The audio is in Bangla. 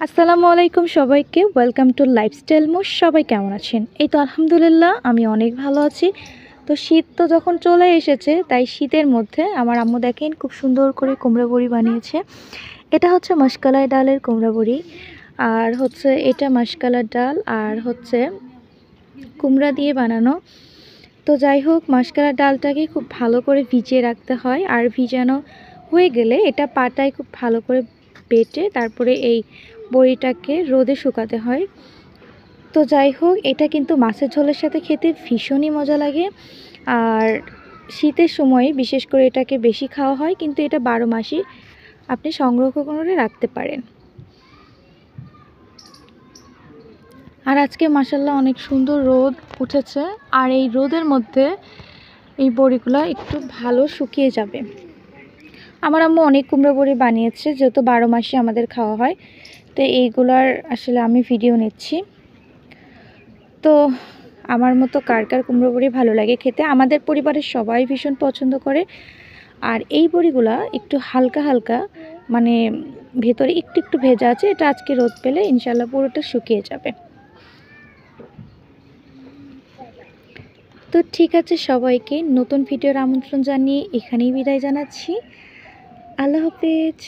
আসসালামু আলাইকুম সবাইকে, ওয়েলকাম টু লাইফস্টাইল মোর। সবাই কেমন আছেন? এই তো আলহামদুলিল্লাহ আমি অনেক ভালো আছি। তো শীত তো যখন চলে এসেছে, তাই শীতের মধ্যে আমার আম্মু দেখেন খুব সুন্দর করে কুমড়া বড়ি বানিয়েছে। এটা হচ্ছে মাসকলাই ডালের কুমড়া বড়ি, আর হচ্ছে এটা মাসকলার ডাল, আর হচ্ছে কুমড়া দিয়ে বানানো। তো যাই হোক, মাসকলার ডালটাকে খুব ভালো করে ভিজিয়ে রাখতে হয়, আর ভিজানো হয়ে গেলে এটা পাটায় খুব ভালো করে বেটে তারপরে এই বড়িটাকে রোদে শুকাতে হয়। তো যাই হোক, এটা কিন্তু মাছের ঝোলের সাথে খেতে ভীষণই মজা লাগে। আর শীতের সময় বিশেষ করে এটাকে বেশি খাওয়া হয়, কিন্তু এটা 12 মাসই আপনি সংগ্রহ করে রাখতে পারেন। আর আজকে মাশাআল্লাহ অনেক সুন্দর রোদ উঠেছে, আর এই রোদের মধ্যে এই বড়িগুলো একটু ভালো শুকিয়ে যাবে। আমার আম্মু অনেক কুমড়ো বড়ি বানিয়েছে, যেহেতু 12 মাসে আমাদের খাওয়া হয়, তো এইগুলার আসলে আমি ভিডিও নিচ্ছি। তো আমার মতো কার কার কুমড়ো বড়ি ভালো লাগে খেতে? আমাদের পরিবারের সবাই ভীষণ পছন্দ করে। আর এই বড়িগুলা একটু হালকা হালকা, মানে ভেতরে একটু একটু ভেজা আছে। এটা আজকে রোদ পেলে ইনশাল্লাহ পুরোটা শুকিয়ে যাবে। তো ঠিক আছে, সবাইকে নতুন ভিডিওর আমন্ত্রণ জানিয়ে এখানেই বিদায় জানাচ্ছি। আল্লাহ হাফেজ।